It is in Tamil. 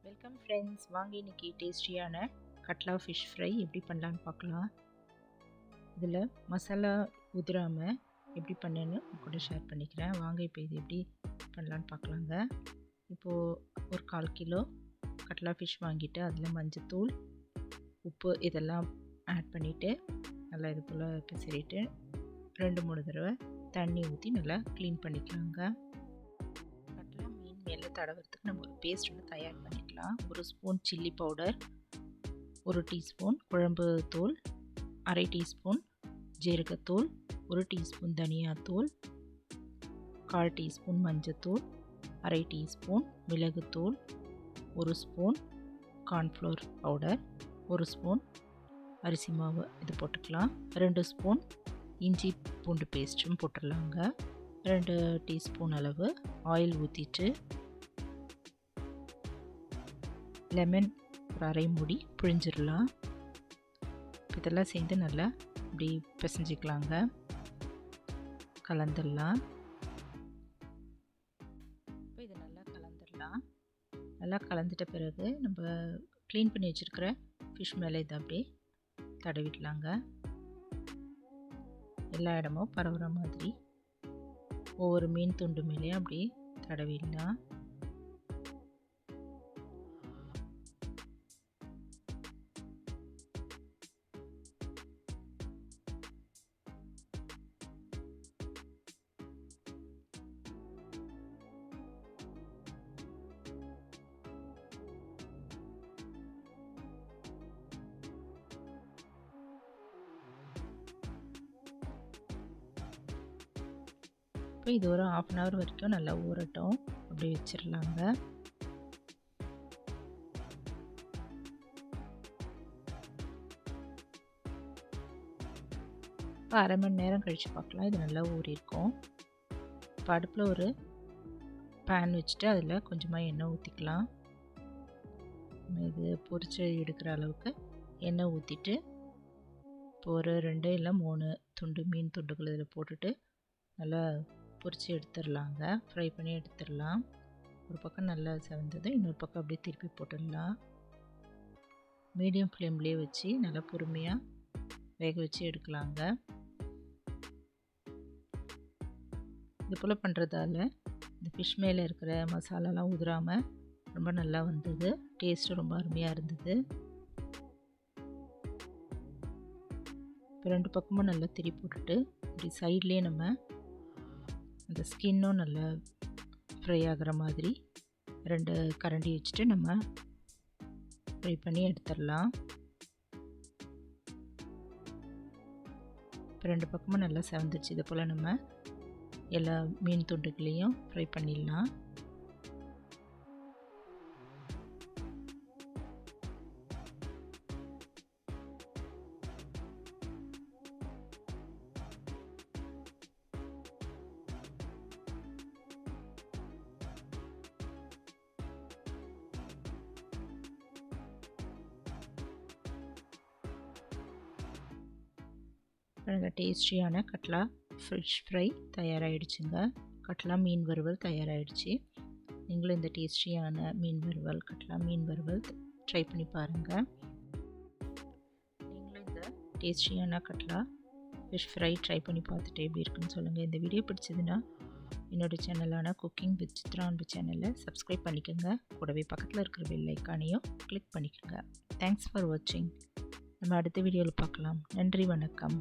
வெல்கம் ஃப்ரெண்ட்ஸ், வாங்க இன்றைக்கி டேஸ்டியான கட்லா ஃபிஷ் ஃப்ரை எப்படி பண்ணலான்னு பார்க்கலாம். இதில் மசாலா உதிராமல் எப்படி பண்ணேன்னு கூட ஷேர் பண்ணிக்கிறேன். வாங்க இப்போ இது எப்படி பண்ணலான்னு பார்க்கலாங்க. இப்போது ஒரு 1/4 கிலோ கட்லா ஃபிஷ் வாங்கிட்டு அதில் மஞ்சத்தூள், உப்பு இதெல்லாம் ஆட் பண்ணிவிட்டு நல்லா இது போல் பிசறிட்டு 2-3 தடவை தண்ணி ஊற்றி நல்லா க்ளீன் பண்ணிக்கலாங்க. மேலே தடவுறதுக்கு நம்ம ஒரு பேஸ்ட் ஒன்று தயார் பண்ணிக்கலாம். 1 ஸ்பூன் சில்லி பவுடர், 1 டீஸ்பூன் குழம்பு தூள், 1/2 டீஸ்பூன் ஜீரகத்தூள், 1 டீஸ்பூன் தனியாத்தூள், 1/4 டீஸ்பூன் மஞ்சத்தூள், 1/2 டீஸ்பூன் மிளகுத்தூள், 1 ஸ்பூன் கார்ன்ஃப்ளவர் பவுடர், 1 ஸ்பூன் அரிசி மாவு இது போட்டுக்கலாம். 2 ஸ்பூன் இஞ்சி பூண்டு பேஸ்ட்டும் போட்டுடலாங்க. 2 டீஸ்பூன் அளவு ஆயில் ஊற்றிட்டு லெமன் ஒரு 1/2 மூடி புழிஞ்சிடலாம். இதெல்லாம் சேர்ந்து நல்லா இப்படி பிசைஞ்சிக்கலாங்க, கலந்துடலாம். இப்போ இதை நல்லா கலந்துடலாம். நல்லா கலந்துட்ட பிறகு நம்ம க்ளீன் பண்ணி வச்சுருக்கிற ஃபிஷ் மேலே இதை அப்படியே தடவிடலாங்க. எல்லா இடமும் பரவுற மாதிரி ஒவ்வொரு மீன் துண்டு மேலேயும் அப்படியே தடவிடலாம். இப்போ இது ஒரு 1/2 hour வரைக்கும் நல்லா ஊறட்டும், அப்படி வச்சிடலாங்க. இப்போ 1/2 மணி நேரம் கழித்து பார்க்கலாம். இது நல்லா ஊறியிருக்கும். இப்போ அடுப்பில் ஒரு பேன் வச்சுட்டு அதில் கொஞ்சமாக எண்ணெய் ஊற்றிக்கலாம். இது பொரிச்சு எடுக்கிற அளவுக்கு எண்ணெய் ஊற்றிட்டு இப்போ ஒரு 2 இல்லை 3 துண்டு மீன் துண்டுகள் இதில் போட்டுட்டு நல்லா பொரித்து எடுத்துடலாங்க. ஃப்ரை பண்ணி எடுத்துடலாம். ஒரு பக்கம் நல்லா செவந்தது, இன்னொரு பக்கம் அப்படியே திருப்பி போட்டுடலாம். மீடியம் ஃப்ளேம்லேயே வச்சு நல்லா பொறுமையாக வேக வச்சு எடுக்கலாங்க. இது போல் பண்ணுறதால இந்த ஃபிஷ் மேலே இருக்கிற மசாலாலாம் உதிராமல் ரொம்ப நல்லா வந்தது. டேஸ்ட்டும் ரொம்ப அருமையாக இருந்தது. இப்போ 2 பக்கமும் நல்லா திரி போட்டுட்டு இப்படி சைட்லேயே நம்ம அந்த ஸ்கின்னும் நல்லா ஃப்ரை ஆகிற மாதிரி 2 கரண்டி வச்சுட்டு நம்ம ஃப்ரை பண்ணி எடுத்துடலாம். இப்போ 2 பக்கமும் நல்லா செவந்துச்சு. இது போல் நம்ம எல்லா மீன் துண்டுகளையும் ஃப்ரை பண்ணிடலாம். டேஸ்டியான கட்லா ஃபிஷ் ஃப்ரை தயாராகிடுச்சுங்க. கட்லா மீன் வறுவல் தயாராகிடுச்சு. நீங்களும் இந்த டேஸ்டியான மீன் வறுவல், கட்லா மீன் வறுவல் ட்ரை பண்ணி பாருங்கள். நீங்களும் இந்த டேஸ்டியான கட்லா ஃபிஷ் ஃப்ரை ட்ரை பண்ணி பார்த்துட்டு எப்படி இருக்குன்னு சொல்லுங்கள். இந்த வீடியோ பிடிச்சதுன்னா என்னோடய சேனலான குக்கிங் வித் சித்ரா சேனலை சப்ஸ்கிரைப் பண்ணிக்கோங்க. கூடவே பக்கத்தில் இருக்கிற பெல் ஐக்கானையும் கிளிக் பண்ணிக்கோங்க. தேங்க்ஸ் ஃபார் வாட்சிங். நம்ம அடுத்த வீடியோவில் பார்க்கலாம். நன்றி, வணக்கம்.